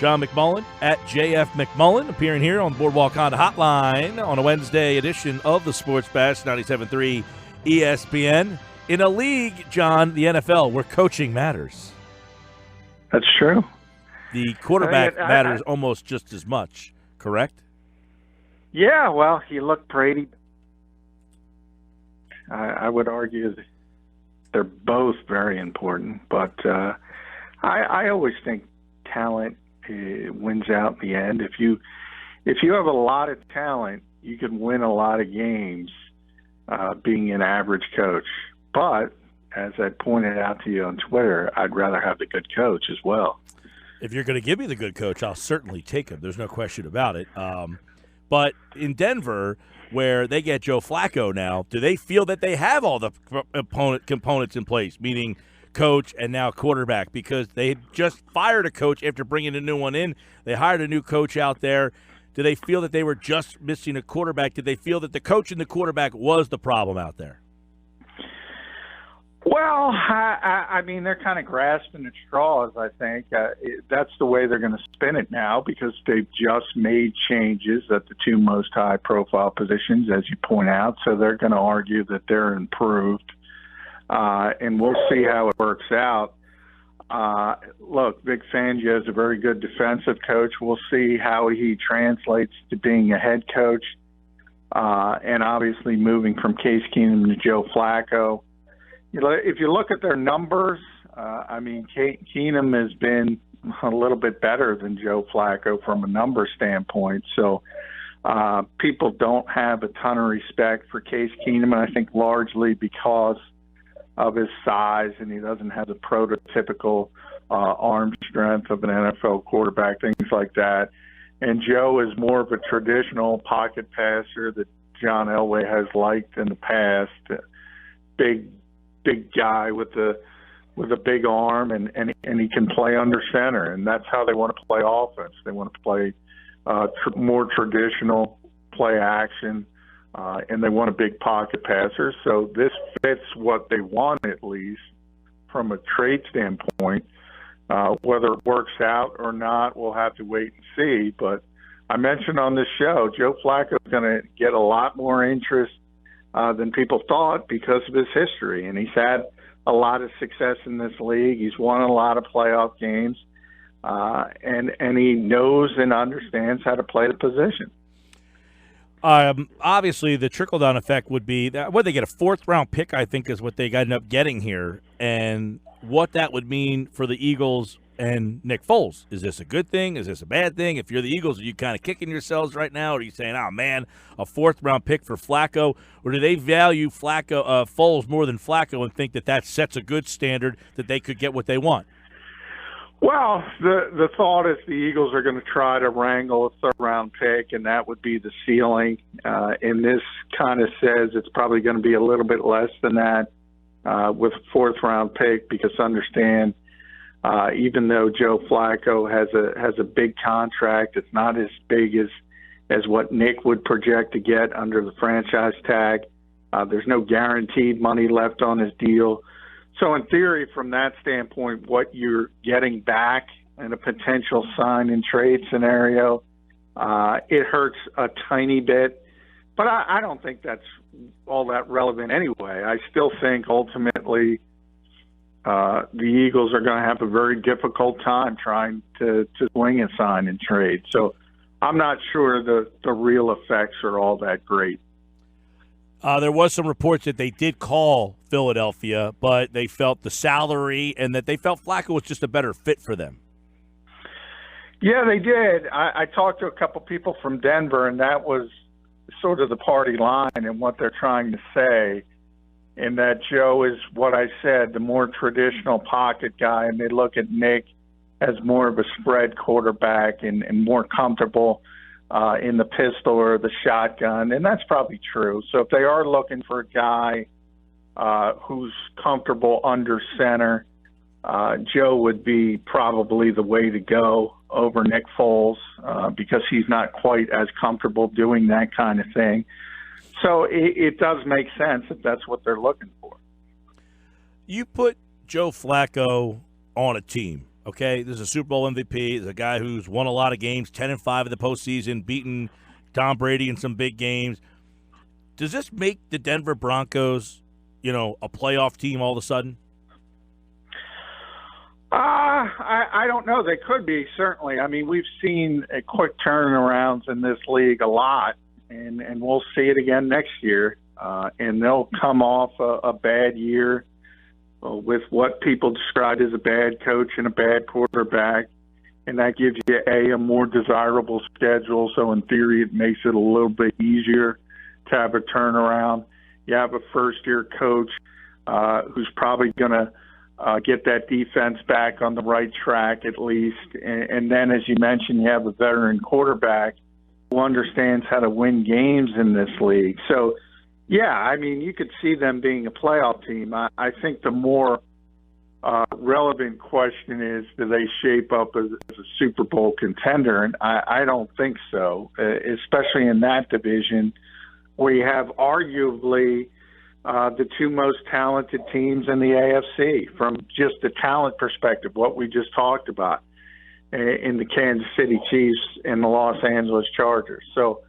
John McMullen at JF McMullen, appearing here on Boardwalk Honda Hotline on a Wednesday edition of the Sports Bash, 97.3 ESPN. In a league, John, the NFL, where coaching matters. That's true. The quarterback matters almost just as much, correct? Yeah, well, you look Brady. I would argue that they're both very important, but I always think talent wins out in the end. If you have a lot of talent, you can win a lot of games being an average coach. But as I pointed out to you on Twitter, I'd rather have the good coach as well. If you're going to give me the good coach, I'll certainly take him. There's no question about it. But in Denver, where they get Joe Flacco now, do they feel that they have all the components in place, meaning coach and now quarterback? Because they just fired a coach after bringing a new one in. They hired a new coach out there. Do they feel that they were just missing a quarterback? Did they feel that the coach and the quarterback was the problem out there? Well, I mean, they're kind of grasping at straws, I think. That's the way they're going to spin it now because they've just made changes at the two most high-profile positions, as you point out. So they're going to argue that they're improved, and we'll see how it works out. Look, Vic Fangio is a very good defensive coach. We'll see how he translates to being a head coach, and obviously moving from Case Keenum to Joe Flacco. If you look at their numbers, I mean, Keenum has been a little bit better than Joe Flacco from a number standpoint. So people don't have a ton of respect for Case Keenum, and I think largely because of his size, and he doesn't have the prototypical arm strength of an NFL quarterback, things like that. And Joe is more of a traditional pocket passer that John Elway has liked in the past. Big guy with a big arm, and he can play under center, and that's how they want to play offense. They want to play more traditional play action, and they want a big pocket passer. So this fits what they want, at least from a trade standpoint. Whether it works out or not, we'll have to wait and see. But I mentioned on this show, Joe Flacco is going to get a lot more interest than people thought because of his history. And he's had a lot of success in this league. He's won a lot of playoff games, and he knows and understands how to play the position. Obviously, the trickle-down effect would be that they get a fourth-round pick, I think, is what they end up getting here, and what that would mean for the Eagles and Nick Foles. Is this a good thing? Is this a bad thing? If you're the Eagles, are you kind of kicking yourselves right now? Or are you saying, oh, man, a fourth-round pick for Flacco? Or do they value Foles more than Flacco and think that sets a good standard that they could get what they want? Well, the thought is the Eagles are going to try to wrangle a third-round pick, and that would be the ceiling. And this kind of says it's probably going to be a little bit less than that with a fourth-round pick, because understand, even though Joe Flacco has a big contract, it's not as big as what Nick would project to get under the franchise tag. There's no guaranteed money left on his deal. So in theory, from that standpoint, what you're getting back in a potential sign and trade scenario, it hurts a tiny bit. But I don't think that's all that relevant anyway. I still think ultimately the Eagles are going to have a very difficult time trying to swing a sign and trade. So I'm not sure the real effects are all that great. There was some reports that they did call Philadelphia, but they felt the salary and that they felt Flacco was just a better fit for them. Yeah, they did. I talked to a couple people from Denver, and that was sort of the party line and what they're trying to say, in that Joe is, what I said, the more traditional pocket guy, and they look at Nick as more of a spread quarterback and more comfortable in the pistol or the shotgun, and that's probably true. So if they are looking for a guy who's comfortable under center, Joe would be probably the way to go over Nick Foles because he's not quite as comfortable doing that kind of thing. So it does make sense if that's what they're looking for. You put Joe Flacco on a team, Okay, this is a Super Bowl MVP. There's a guy who's won a lot of games, 10-5 in the postseason, beaten Tom Brady in some big games. Does this make the Denver Broncos, a playoff team all of a sudden? I don't know. They could be, certainly. I mean, we've seen a quick turnarounds in this league a lot, and we'll see it again next year. And they'll come off a bad year with what people describe as a bad coach and a bad quarterback, and that gives you a more desirable schedule. So in theory, it makes it a little bit easier to have a turnaround. You have a first-year coach who's probably going to get that defense back on the right track at least. And then, as you mentioned, you have a veteran quarterback who understands how to win games in this league. So, yeah, I mean, you could see them being a playoff team. I think the more relevant question is, do they shape up as a Super Bowl contender? And I don't think so, especially in that division where you have arguably the two most talented teams in the AFC from just the talent perspective, what we just talked about in the Kansas City Chiefs and the Los Angeles Chargers. So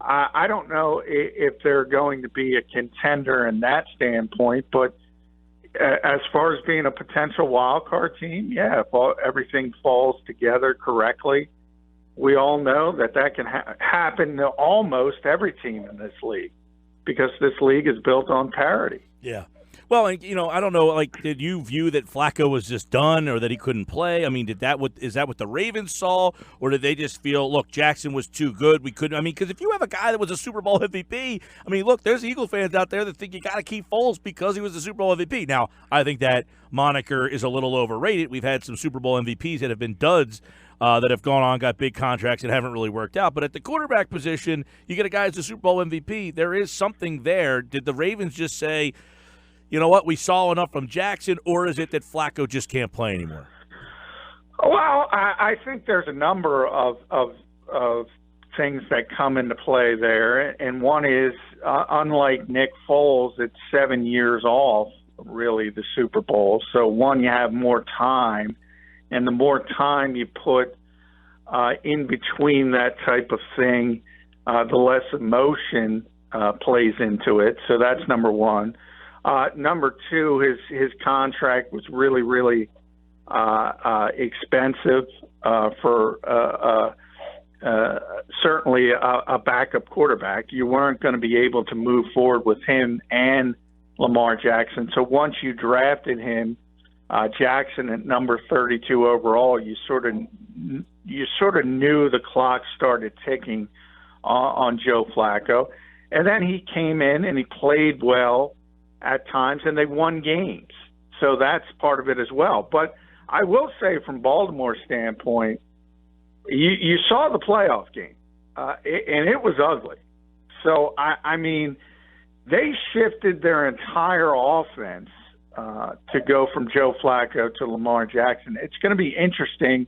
I don't know if they're going to be a contender in that standpoint, but as far as being a potential wild card team, yeah, if everything falls together correctly, we all know that can happen to almost every team in this league, because this league is built on parity. Yeah. Well, I don't know, did you view that Flacco was just done or that he couldn't play? I mean, is that what the Ravens saw, or did they just feel, look, Jackson was too good, we couldn't? Because if you have a guy that was a Super Bowl MVP, look, there's Eagle fans out there that think you got to keep Foles because he was a Super Bowl MVP. Now, I think that moniker is a little overrated. We've had some Super Bowl MVPs that have been duds that have gone on, got big contracts, and haven't really worked out. But at the quarterback position, you get a guy who's a Super Bowl MVP. There is something there. Did the Ravens just say, you know what, we saw enough from Jackson, or is it that Flacco just can't play anymore? Well, I think there's a number of things that come into play there, and one is, unlike Nick Foles, it's 7 years off, really, the Super Bowl. So, one, you have more time, and the more time you put in between that type of thing, the less emotion plays into it. So that's number one. Number two, his contract was really, really expensive for certainly a backup quarterback. You weren't going to be able to move forward with him and Lamar Jackson. So once you drafted him, Jackson at number 32 overall, you sort of knew the clock started ticking on Joe Flacco. And then he came in and he played well at times, and they won games. So that's part of it as well. But I will say, from Baltimore's standpoint, you saw the playoff game, and it was ugly. So, I mean, they shifted their entire offense to go from Joe Flacco to Lamar Jackson. It's going to be interesting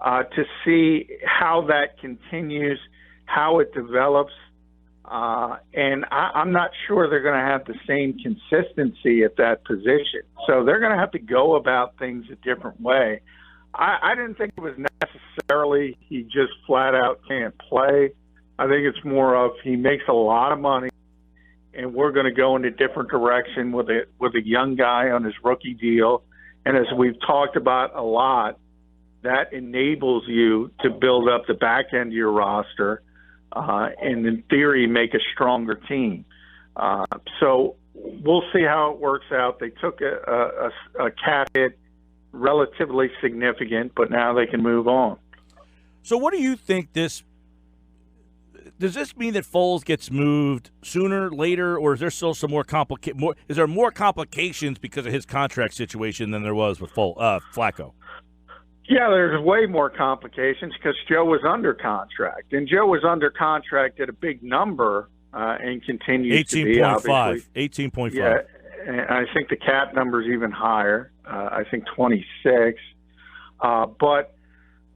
to see how that continues, how it develops. And I'm not sure they're going to have the same consistency at that position. So they're going to have to go about things a different way. I didn't think it was necessarily he just flat out can't play. I think it's more of he makes a lot of money, and we're going to go in a different direction with a young guy on his rookie deal. And as we've talked about a lot, that enables you to build up the back end of your roster and in theory make a stronger team. So we'll see how it works out. They took a cap hit, relatively significant, but now they can move on. So what do you think does this mean that Foles gets moved sooner, later, or is there still some is there more complications because of his contract situation than there was with Flacco? Yeah, there's way more complications because Joe was under contract, and Joe was under contract at a big number and continues to be, obviously. 18.5. Yeah, and I think the cap number is even higher. I think 26. But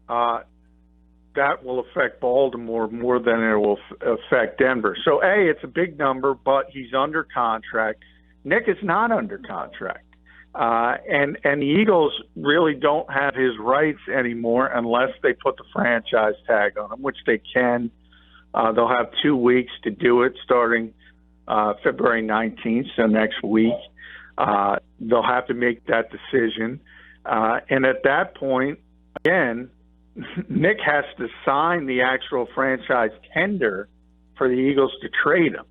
that will affect Baltimore more than it will affect Denver. So, it's a big number, but he's under contract. Nick is not under contract. And the Eagles really don't have his rights anymore unless they put the franchise tag on him, which they can. They'll have 2 weeks to do it starting February 19th, so next week. They'll have to make that decision. And at that point, again, Nick has to sign the actual franchise tender for the Eagles to trade him.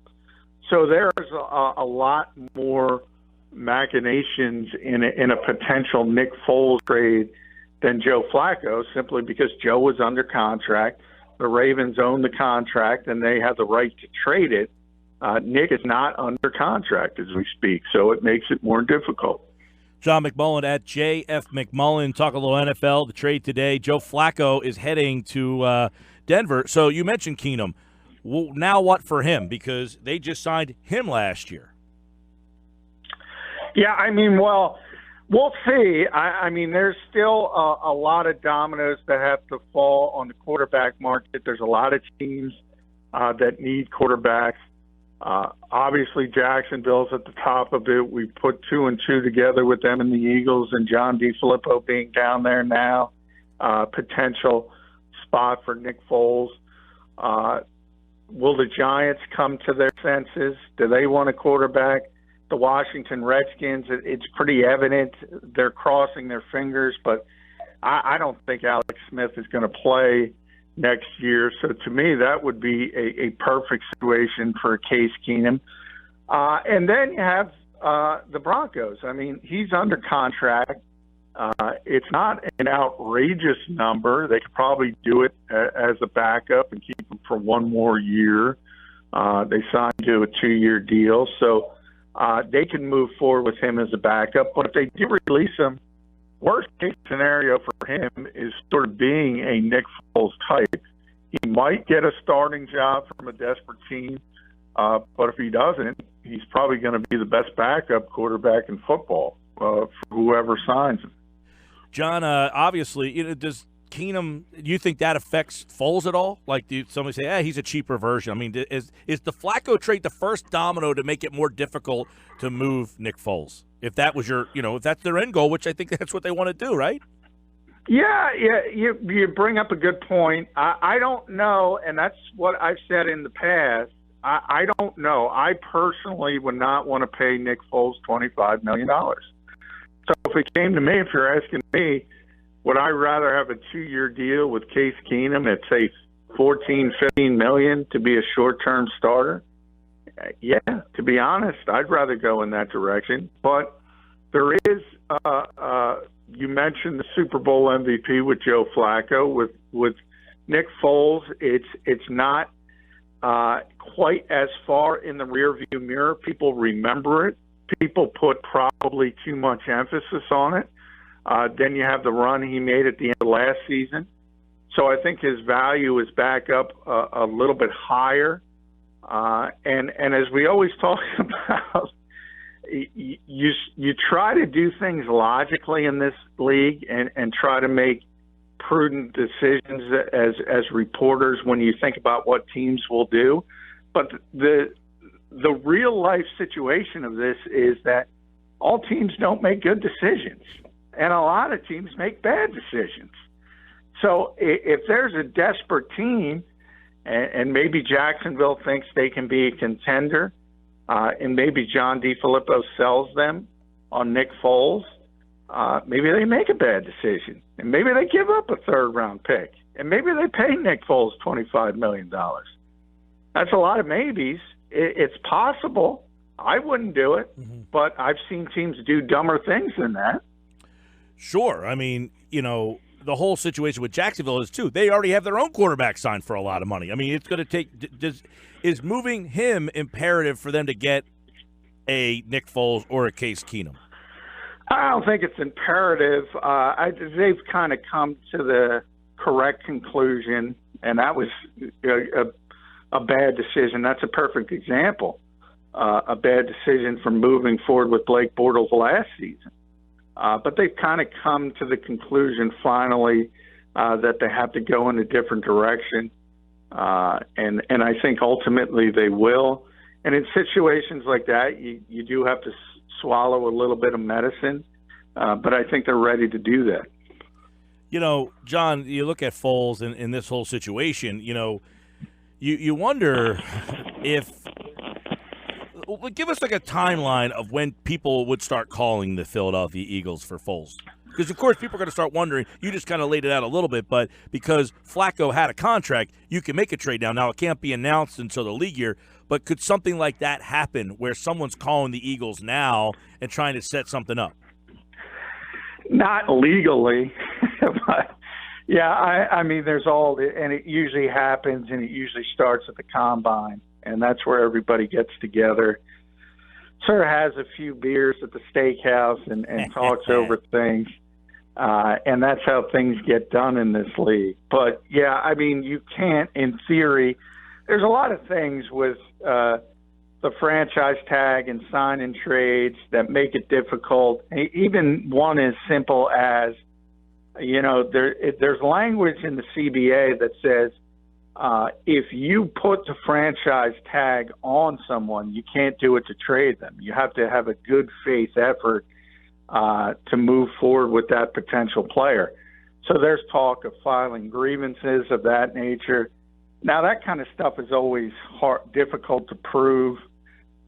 So there's a lot more machinations in a potential Nick Foles trade than Joe Flacco, simply because Joe was under contract. The Ravens own the contract, and they have the right to trade it. Nick is not under contract as we speak, so it makes it more difficult. John McMullen at JF McMullen. Talk a little NFL. The trade today. Joe Flacco is heading to Denver. So you mentioned Keenum. Well, now what for him? Because they just signed him last year. Yeah, I mean, well, we'll see. I mean, there's still a lot of dominoes that have to fall on the quarterback market. There's a lot of teams that need quarterbacks. Obviously, Jacksonville's at the top of it. We put 2 and 2 together with them and the Eagles, and John DeFilippo being down there now, potential spot for Nick Foles. Will the Giants come to their senses? Do they want a quarterback? The Washington Redskins, it's pretty evident they're crossing their fingers, but I don't think Alex Smith is going to play next year. So to me, that would be a perfect situation for Case Keenum. And then you have the Broncos. I mean, he's under contract. It's not an outrageous number. They could probably do it as a backup and keep him for 1 more year. They signed to a 2-year deal. So they can move forward with him as a backup. But if they do release him, worst case scenario for him is sort of being a Nick Foles type. He might get a starting job from a desperate team, but if he doesn't, he's probably going to be the best backup quarterback in football for whoever signs him. John, obviously, does Keenum, do you think that affects Foles at all? Like, do somebody say, he's a cheaper version? I mean, is the Flacco trade the first domino to make it more difficult to move Nick Foles? If that was if that's their end goal, which I think that's what they want to do, right? Yeah, you bring up a good point. I don't know, and that's what I've said in the past. I don't know. I personally would not want to pay Nick Foles $25 million. So if it came to me, if you're asking me, would I rather have a 2-year deal with Case Keenum at, say, $14-15 million to be a short-term starter? Yeah, to be honest, I'd rather go in that direction. But there is, you mentioned the Super Bowl MVP with Joe Flacco. With Nick Foles, it's not quite as far in the rearview mirror. People remember it. People put probably too much emphasis on it. Then you have the run he made at the end of last season. So I think his value is back up a little bit higher. And as we always talk about, you try to do things logically in this league and try to make prudent decisions as reporters when you think about what teams will do. But the real life situation of this is that all teams don't make good decisions, and a lot of teams make bad decisions. So if there's a desperate team, and maybe Jacksonville thinks they can be a contender, and maybe John DeFilippo sells them on Nick Foles, maybe they make a bad decision, and maybe they give up a third-round pick, and maybe they pay Nick Foles $25 million. That's a lot of maybes. It's possible. I wouldn't do it, but I've seen teams do dumber things than that. Sure. I mean, the whole situation with Jacksonville is, too, they already have their own quarterback signed for a lot of money. I mean, it's going to take is moving him imperative for them to get a Nick Foles or a Case Keenum? I don't think it's imperative. They've kind of come to the correct conclusion, and that was a bad decision. That's a perfect example. A bad decision for moving forward with Blake Bortles last season. But they've kind of come to the conclusion finally that they have to go in a different direction. And I think ultimately they will. And in situations like that, you do have to swallow a little bit of medicine. But I think they're ready to do that. You know, John, you look at Foles in this whole situation, you wonder if – give us like a timeline of when people would start calling the Philadelphia Eagles for Foles. Because, of course, people are going to start wondering. You just kind of laid it out a little bit, but because Flacco had a contract, you can make a trade now. Now, it can't be announced until the league year, but could something like that happen where someone's calling the Eagles now and trying to set something up? Not legally, but yeah, I mean, there's all, and it usually happens, and it usually starts at the combine, and that's where everybody gets together, sort of has a few beers at the steakhouse and talks over things, and that's how things get done in this league. But yeah, I mean, you can't, in theory, there's a lot of things with the franchise tag and sign-in trades that make it difficult. Even one as simple as, there's language in the CBA that says if you put the franchise tag on someone, you can't do it to trade them. You have to have a good faith effort to move forward with that potential player. So there's talk of filing grievances of that nature. Now, that kind of stuff is always difficult to prove.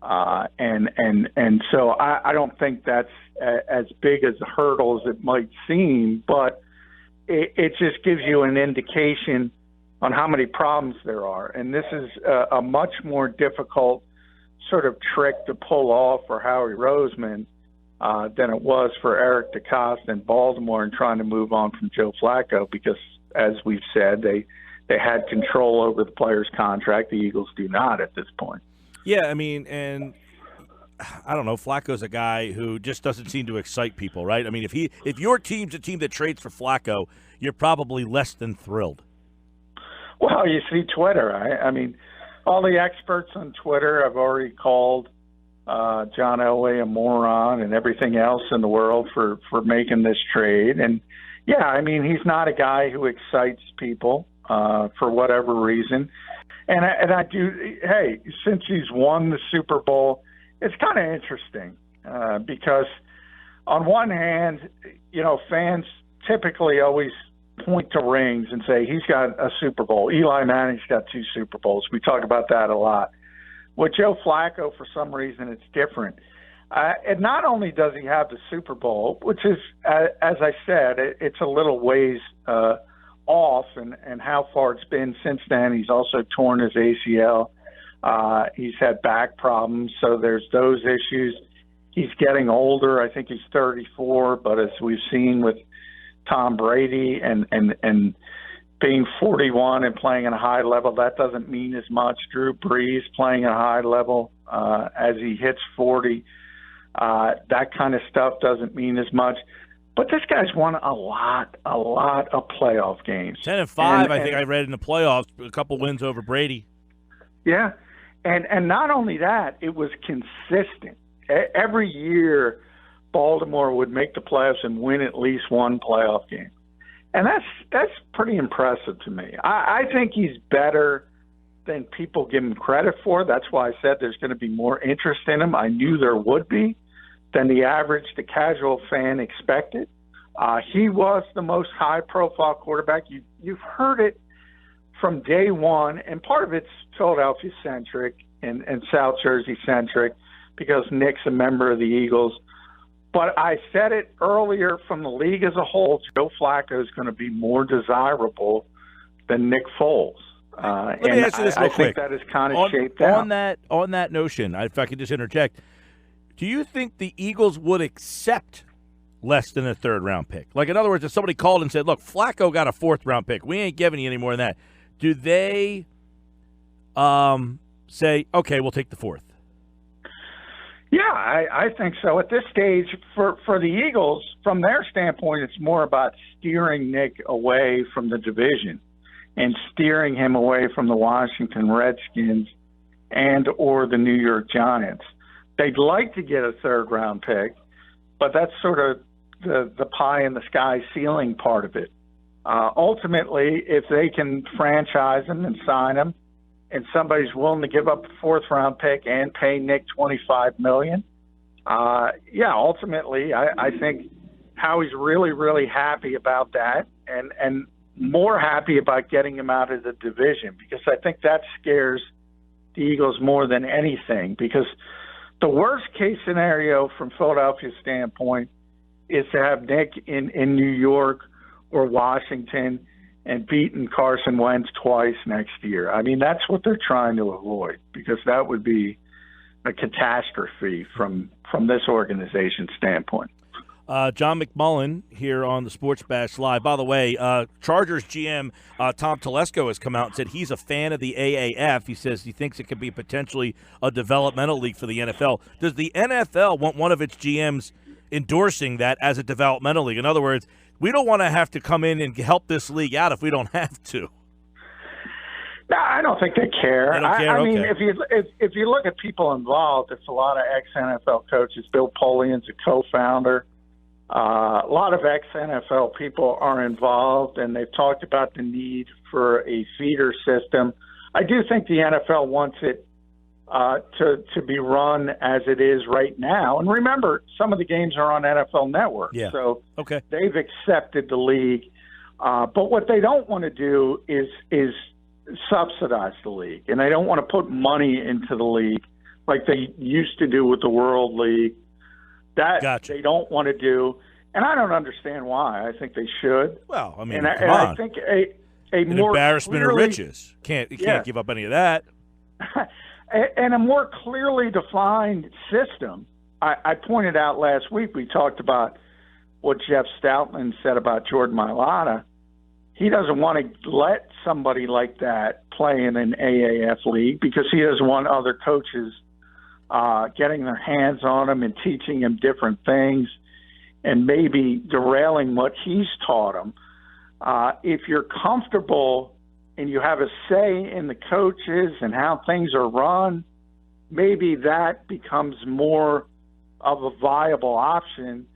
And so I don't think that's as big as a hurdle as it might seem, but it just gives you an indication on how many problems there are. And this is a much more difficult sort of trick to pull off for Howie Roseman than it was for Eric DeCosta in Baltimore and trying to move on from Joe Flacco, because, as we've said, they had control over the player's contract. The Eagles do not at this point. Yeah, I mean, and I don't know, Flacco's a guy who just doesn't seem to excite people, right? I mean, if your team's a team that trades for Flacco, you're probably less than thrilled. Well, you see Twitter. I mean, all the experts on Twitter have already called John Elway a moron and everything else in the world for making this trade. And, yeah, I mean, he's not a guy who excites people for whatever reason. And I do, hey, since he's won the Super Bowl, it's kind of interesting because on one hand, fans typically always point to rings and say he's got a Super Bowl. Eli Manning's got 2 Super Bowls. We talk about that a lot. With Joe Flacco, for some reason, it's different. And not only does he have the Super Bowl, which is, as I said, it's a little ways off and how far it's been since then. He's also torn his ACL. He's had back problems, so there's those issues. He's getting older. I think he's 34, but as we've seen with Tom Brady and being 41 and playing at a high level, that doesn't mean as much. Drew Brees playing at a high level as he hits 40, that kind of stuff doesn't mean as much. But this guy's won a lot of playoff games. 10-5, I think I read in the playoffs, a couple wins over Brady. Yeah, and not only that, it was consistent. Every year, Baltimore would make the playoffs and win at least one playoff game. And that's pretty impressive to me. I think he's better than people give him credit for. That's why I said there's going to be more interest in him. I knew there would be than the casual fan expected. He was the most high-profile quarterback. You've heard it from day one, and part of it's Philadelphia-centric and South Jersey-centric because Nick's a member of the Eagles. But I said it earlier, from the league as a whole, Joe Flacco is going to be more desirable than Nick Foles. Let me ask you this real quick. I think that is kind of shaped out. On that notion, if I could just interject, do you think the Eagles would accept less than a third-round pick? Like, in other words, if somebody called and said, look, Flacco got a fourth-round pick. We ain't giving you any more than that. Do they say, okay, we'll take the fourth? Yeah, I think so. At this stage, for the Eagles, from their standpoint, it's more about steering Nick away from the division and steering him away from the Washington Redskins and or the New York Giants. They'd like to get a third-round pick, but that's sort of the pie-in-the-sky ceiling part of it. Ultimately, if they can franchise him and sign him, and somebody's willing to give up a fourth-round pick and pay Nick $25 million, ultimately, I think how he's really, really happy about that and more happy about getting him out of the division, because I think that scares the Eagles more than anything, because the worst case scenario from Philadelphia's standpoint is to have Nick in New York or Washington and beaten Carson Wentz twice next year. I mean, that's what they're trying to avoid, because that would be a catastrophe from this organization's standpoint. John McMullen here on the Sports Bash Live. By the way, Chargers GM Tom Telesco has come out and said he's a fan of the AAF. He says he thinks it could be potentially a developmental league for the NFL. Does the NFL want one of its GMs endorsing that as a developmental league? In other words, we don't want to have to come in and help this league out if we don't have to. No, I don't think they care. They don't care? I mean, Okay. if you look at people involved, it's a lot of ex-NFL coaches. Bill Polian's a co-founder. A lot of ex-NFL people are involved, and they've talked about the need for a feeder system. I do think the NFL wants it to be run as it is right now. And remember, some of the games are on NFL Network, so okay. They've accepted the league. But what they don't want to do is subsidize the league, and they don't want to put money into the league like they used to do with the World League. That Gotcha. They don't want to do, and I don't understand why. I think they should. Well, I mean, and come on. I think An more embarrassment of clearly, riches. You can't give up any of that. and a more clearly defined system. I pointed out last week, we talked about what Jeff Stoutland said about Jordan Mailata. He doesn't want to let somebody like that play in an AAF league because he doesn't want other coaches getting their hands on him and teaching him different things and maybe derailing what he's taught him. If you're comfortable and you have a say in the coaches and how things are run, maybe that becomes more of a viable option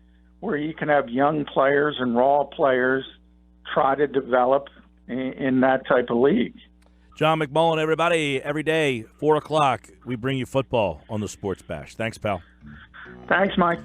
where you can have young players and raw players try to develop in that type of league. John McMullen, everybody, every day, 4 o'clock, we bring you football on the Sports Bash. Thanks, pal. Thanks, Mike.